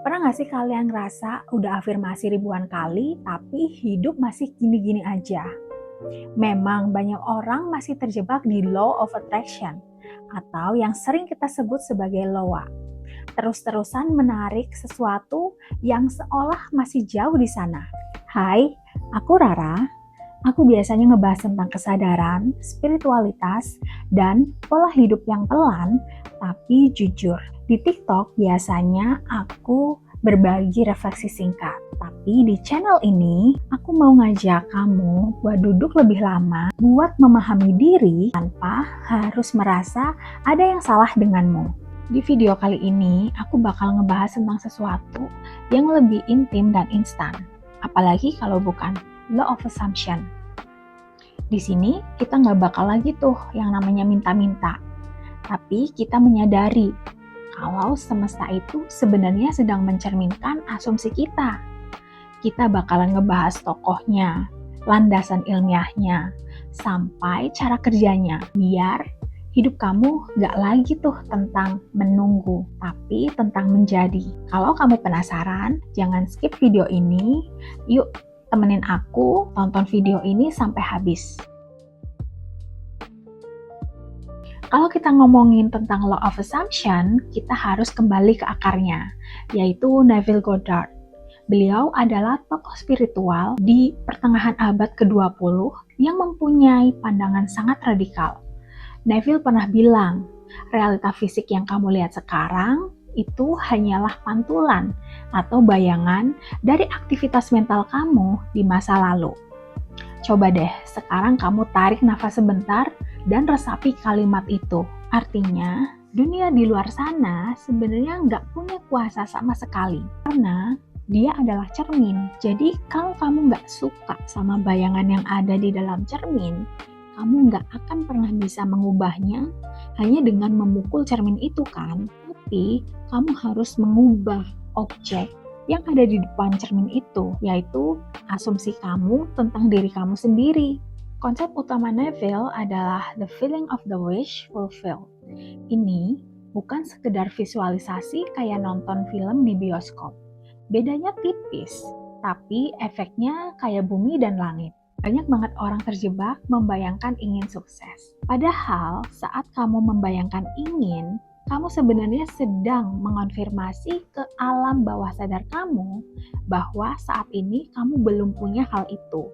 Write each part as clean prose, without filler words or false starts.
Pernah nggak sih kalian ngerasa udah afirmasi ribuan kali, tapi hidup masih gini-gini aja? Memang banyak orang masih terjebak di law of attraction, atau yang sering kita sebut sebagai loa. Terus-terusan menarik sesuatu yang seolah masih jauh di sana. Hai, aku Rara. Aku biasanya ngebahas tentang kesadaran, spiritualitas, dan pola hidup yang pelan, tapi jujur. Di TikTok biasanya aku berbagi refleksi singkat. Tapi di channel ini, aku mau ngajak kamu buat duduk lebih lama, buat memahami diri tanpa harus merasa ada yang salah denganmu. Di video kali ini, aku bakal ngebahas tentang sesuatu yang lebih intim dan instan. Apalagi kalau bukan law of assumption. Di sini kita nggak bakal lagi tuh yang namanya minta-minta, tapi kita menyadari kalau semesta itu sebenarnya sedang mencerminkan asumsi kita. Kita bakalan ngebahas tokohnya, landasan ilmiahnya, sampai cara kerjanya, biar hidup kamu nggak lagi tuh tentang menunggu, tapi tentang menjadi. Kalau kamu penasaran, jangan skip video ini. Yuk, temenin aku tonton video ini sampai habis. Kalau kita ngomongin tentang law of assumption, kita harus kembali ke akarnya, yaitu Neville Goddard. Beliau adalah tokoh spiritual di pertengahan abad ke-20 yang mempunyai pandangan sangat radikal. Neville pernah bilang, realita fisik yang kamu lihat sekarang itu hanyalah pantulan atau bayangan dari aktivitas mental kamu di masa lalu. Coba deh, sekarang kamu tarik nafas sebentar dan resapi kalimat itu. Artinya, dunia di luar sana sebenarnya nggak punya kuasa sama sekali. Karena dia adalah cermin. Jadi, kalau kamu nggak suka sama bayangan yang ada di dalam cermin, kamu nggak akan pernah bisa mengubahnya hanya dengan memukul cermin itu kan. Tapi, kamu harus mengubah objek yang ada di depan cermin itu, yaitu asumsi kamu tentang diri kamu sendiri. Konsep utama Neville adalah the feeling of the wish fulfilled. Ini bukan sekedar visualisasi kayak nonton film di bioskop. Bedanya tipis, tapi efeknya kayak bumi dan langit. Banyak banget orang terjebak membayangkan ingin sukses. Padahal saat kamu membayangkan ingin, kamu sebenarnya sedang mengonfirmasi ke alam bawah sadar kamu bahwa saat ini kamu belum punya hal itu.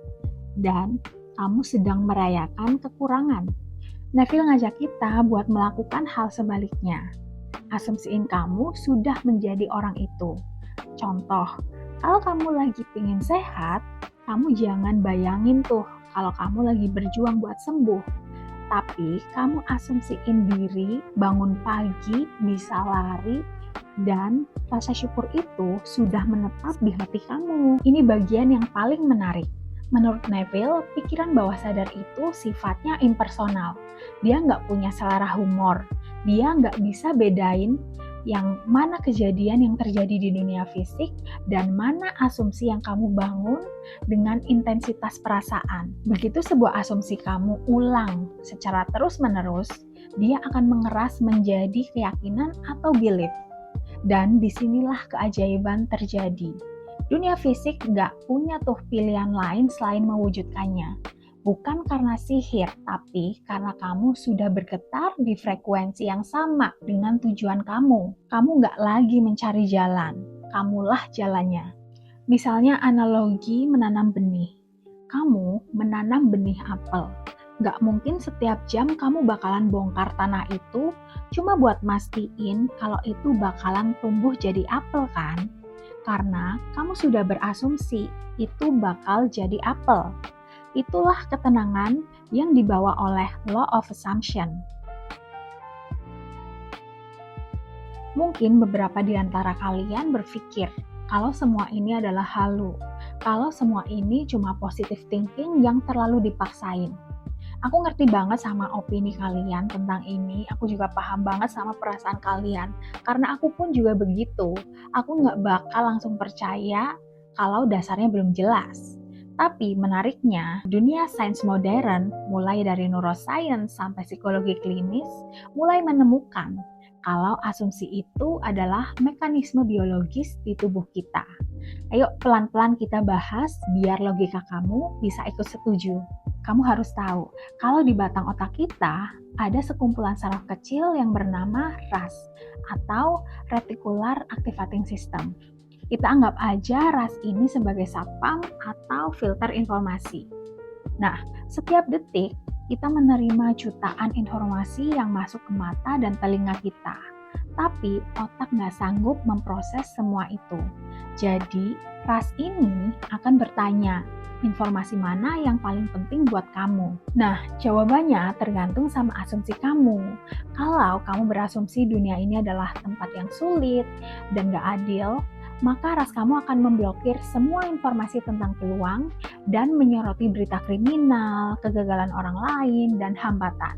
Dan kamu sedang merayakan kekurangan. Neville ngajak kita buat melakukan hal sebaliknya. Asumsiin kamu sudah menjadi orang itu. Contoh, kalau kamu lagi pengen sehat, kamu jangan bayangin tuh kalau kamu lagi berjuang buat sembuh. Tapi kamu asumsiin diri bangun pagi, bisa lari, dan rasa syukur itu sudah menetap di hati kamu. Ini bagian yang paling menarik. Menurut Neville, pikiran bawah sadar itu sifatnya impersonal. Dia nggak punya selera humor. Dia nggak bisa bedain yang mana kejadian yang terjadi di dunia fisik dan mana asumsi yang kamu bangun dengan intensitas perasaan. Begitu sebuah asumsi kamu ulang secara terus-menerus, dia akan mengeras menjadi keyakinan atau belief. Dan disinilah keajaiban terjadi. Dunia fisik gak punya tuh pilihan lain selain mewujudkannya. Bukan karena sihir, tapi karena kamu sudah bergetar di frekuensi yang sama dengan tujuan kamu. Kamu gak lagi mencari jalan, kamulah jalannya. Misalnya analogi menanam benih. Kamu menanam benih apel. Gak mungkin setiap jam kamu bakalan bongkar tanah itu cuma buat mastiin kalau itu bakalan tumbuh jadi apel kan? Karena kamu sudah berasumsi itu bakal jadi apel. Itulah ketenangan yang dibawa oleh law of assumption. Mungkin beberapa di antara kalian berpikir kalau semua ini adalah halu, kalau semua ini cuma positive thinking yang terlalu dipaksain. Aku ngerti banget sama opini kalian tentang ini, aku juga paham banget sama perasaan kalian, karena aku pun juga begitu. Aku nggak bakal langsung percaya kalau dasarnya belum jelas. Tapi menariknya, dunia sains modern, mulai dari neuroscience sampai psikologi klinis, mulai menemukan kalau asumsi itu adalah mekanisme biologis di tubuh kita. Ayo pelan-pelan kita bahas biar logika kamu bisa ikut setuju. Kamu harus tahu, kalau di batang otak kita ada sekumpulan saraf kecil yang bernama RAS atau Reticular Activating System. Kita anggap aja RAS ini sebagai satpam atau filter informasi. Nah, setiap detik kita menerima jutaan informasi yang masuk ke mata dan telinga kita. Tapi otak nggak sanggup memproses semua itu. Jadi, RAS ini akan bertanya, informasi mana yang paling penting buat kamu? Nah, jawabannya tergantung sama asumsi kamu. Kalau kamu berasumsi dunia ini adalah tempat yang sulit dan gak adil, maka RAS kamu akan memblokir semua informasi tentang peluang dan menyoroti berita kriminal, kegagalan orang lain, dan hambatan.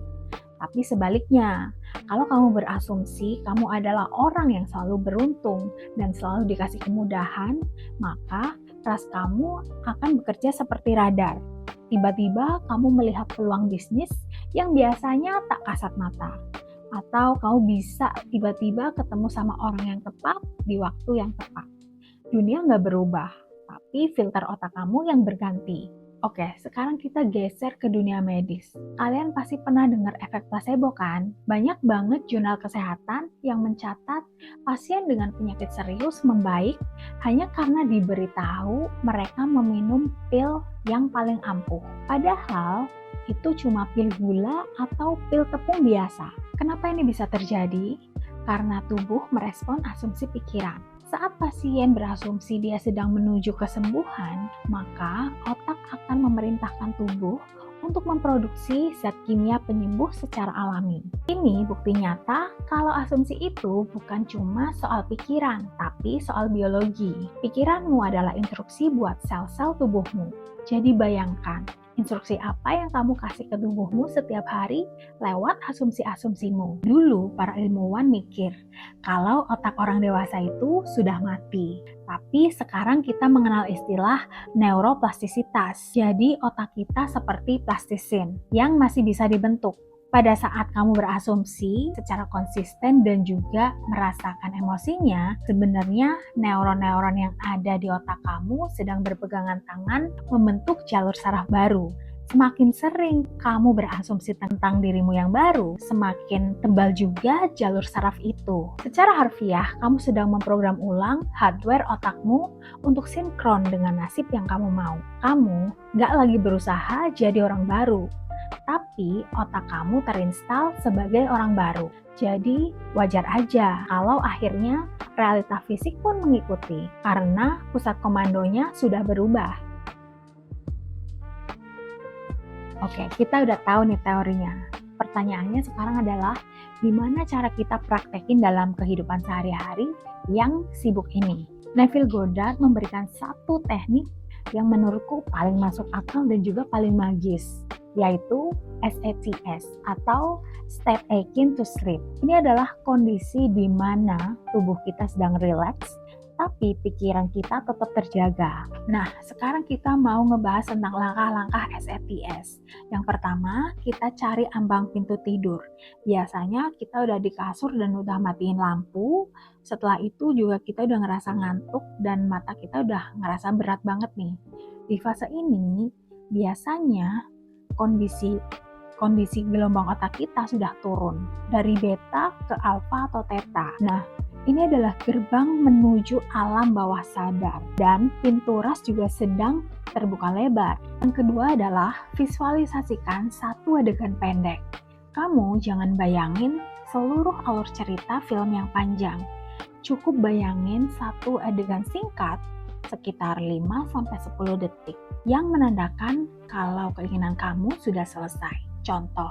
Tapi sebaliknya, kalau kamu berasumsi kamu adalah orang yang selalu beruntung dan selalu dikasih kemudahan, maka RAS kamu akan bekerja seperti radar. Tiba-tiba kamu melihat peluang bisnis yang biasanya tak kasat mata. Atau kamu bisa tiba-tiba ketemu sama orang yang tepat di waktu yang tepat. Dunia nggak berubah, tapi filter otak kamu yang berganti. Oke, sekarang kita geser ke dunia medis. Kalian pasti pernah dengar efek placebo kan? Banyak banget jurnal kesehatan yang mencatat pasien dengan penyakit serius membaik hanya karena diberitahu mereka meminum pil yang paling ampuh. Padahal itu cuma pil gula atau pil tepung biasa. Kenapa ini bisa terjadi? Karena tubuh merespon asumsi pikiran. Saat pasien berasumsi dia sedang menuju kesembuhan, maka otak akan memerintahkan tubuh untuk memproduksi zat kimia penyembuh secara alami. Ini bukti nyata kalau asumsi itu bukan cuma soal pikiran, tapi soal biologi. Pikiranmu adalah instruksi buat sel-sel tubuhmu. Jadi bayangkan, instruksi apa yang kamu kasih ke tubuhmu setiap hari lewat asumsi-asumsimu. Dulu para ilmuwan mikir kalau otak orang dewasa itu sudah mati. Tapi sekarang kita mengenal istilah neuroplastisitas. Jadi otak kita seperti plastisin yang masih bisa dibentuk. Pada saat kamu berasumsi secara konsisten dan juga merasakan emosinya, sebenarnya neuron-neuron yang ada di otak kamu sedang berpegangan tangan membentuk jalur saraf baru. Semakin sering kamu berasumsi tentang dirimu yang baru, semakin tebal juga jalur saraf itu. Secara harfiah, kamu sedang memprogram ulang hardware otakmu untuk sinkron dengan nasib yang kamu mau. Kamu nggak lagi berusaha jadi orang baru, tapi otak kamu terinstal sebagai orang baru. Jadi wajar aja kalau akhirnya realita fisik pun mengikuti, karena pusat komandonya sudah berubah. Oke, kita udah tahu nih teorinya. Pertanyaannya sekarang adalah, gimana cara kita praktekin dalam kehidupan sehari-hari yang sibuk ini? Neville Goddard memberikan satu teknik yang menurutku paling masuk akal dan juga paling magis, yaitu SATS atau Step Akin to Sleep. Ini adalah kondisi di mana tubuh kita sedang rileks, tapi pikiran kita tetap terjaga. Nah, sekarang kita mau ngebahas tentang langkah-langkah SATS. Yang pertama, kita cari ambang pintu tidur. Biasanya kita udah di kasur dan udah matiin lampu. Setelah itu juga kita udah ngerasa ngantuk dan mata kita udah ngerasa berat banget nih. Di fase ini, biasanya kondisi gelombang otak kita sudah turun dari beta ke alfa atau theta. Nah, ini adalah gerbang menuju alam bawah sadar dan pintu RAS juga sedang terbuka lebar. Yang kedua adalah visualisasikan satu adegan pendek. Kamu jangan bayangin seluruh alur cerita film yang panjang. Cukup bayangin satu adegan singkat sekitar 5-10 detik yang menandakan kalau keinginan kamu sudah selesai. Contoh,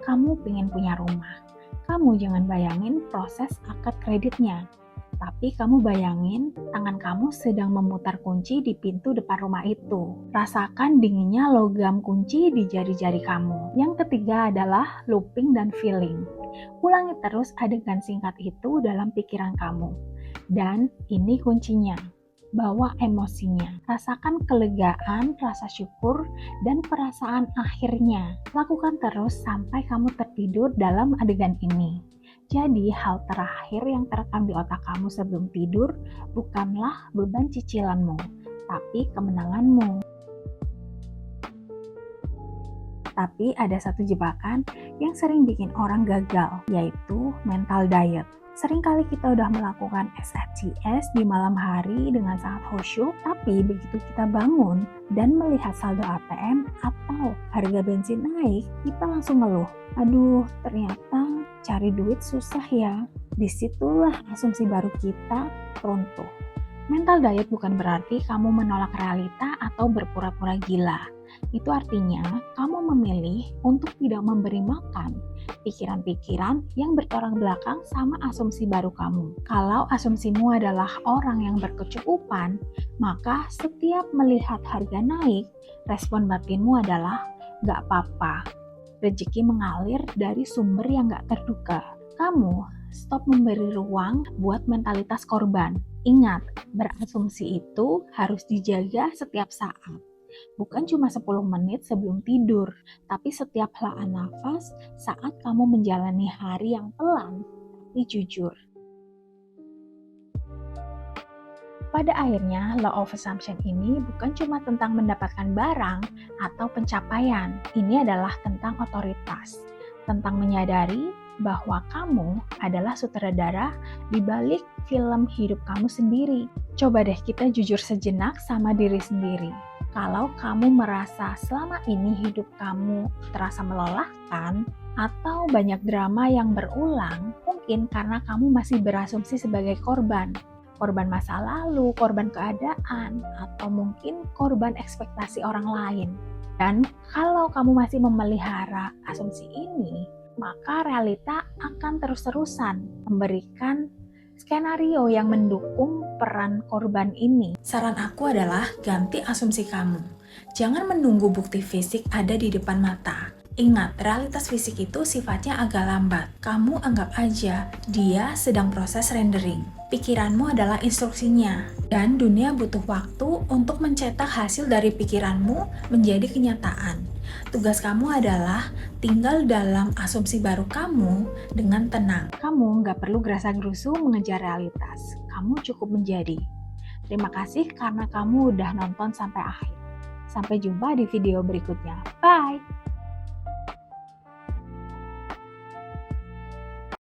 kamu ingin punya rumah. Kamu jangan bayangin proses akad kreditnya, tapi kamu bayangin tangan kamu sedang memutar kunci di pintu depan rumah itu. Rasakan dinginnya logam kunci di jari-jari kamu. Yang ketiga adalah looping dan feeling. Ulangi terus adegan singkat itu dalam pikiran kamu. Dan ini kuncinya. Bawa emosinya, rasakan kelegaan, rasa syukur, dan perasaan akhirnya. Lakukan terus sampai kamu tertidur dalam adegan ini. Jadi hal terakhir yang terekam di otak kamu sebelum tidur bukanlah beban cicilanmu, tapi kemenanganmu. Tapi ada satu jebakan yang sering bikin orang gagal, yaitu mental diet. Seringkali kita udah melakukan SFCS di malam hari dengan sangat khusyuk, tapi begitu kita bangun dan melihat saldo ATM atau harga bensin naik, kita langsung ngeluh. Aduh, ternyata cari duit susah ya. Disitulah asumsi baru kita runtuh. Mental diet bukan berarti kamu menolak realita atau berpura-pura gila. Itu artinya kamu memilih untuk tidak memberi makan pikiran-pikiran yang bertolak belakang sama asumsi baru kamu. Kalau asumsimu adalah orang yang berkecukupan, maka setiap melihat harga naik, respon batinmu adalah gak apa-apa. Rezeki mengalir dari sumber yang gak terduga. Kamu stop memberi ruang buat mentalitas korban. Ingat, berasumsi itu harus dijaga setiap saat. Bukan cuma 10 menit sebelum tidur, tapi setiap helaan nafas saat kamu menjalani hari yang pelan tapi jujur. Pada akhirnya, law of assumption ini bukan cuma tentang mendapatkan barang atau pencapaian. Ini adalah tentang otoritas, tentang menyadari bahwa kamu adalah sutradara di balik film hidup kamu sendiri. Coba deh kita jujur sejenak sama diri sendiri. Kalau kamu merasa selama ini hidup kamu terasa melelahkan atau banyak drama yang berulang, mungkin karena kamu masih berasumsi sebagai korban masa lalu, korban keadaan, atau mungkin korban ekspektasi orang lain. Dan kalau kamu masih memelihara asumsi ini, maka realita akan terus-terusan memberikan skenario yang mendukung peran korban ini. Saran aku adalah ganti asumsi kamu. Jangan menunggu bukti fisik ada di depan mata. Ingat, realitas fisik itu sifatnya agak lambat. Kamu anggap aja dia sedang proses rendering. Pikiranmu adalah instruksinya, dan dunia butuh waktu untuk mencetak hasil dari pikiranmu menjadi kenyataan. Tugas kamu adalah tinggal dalam asumsi baru kamu dengan tenang. Kamu nggak perlu gerasa-gerusu mengejar realitas. Kamu cukup menjadi. Terima kasih karena kamu udah nonton sampai akhir. Sampai jumpa di video berikutnya. Bye!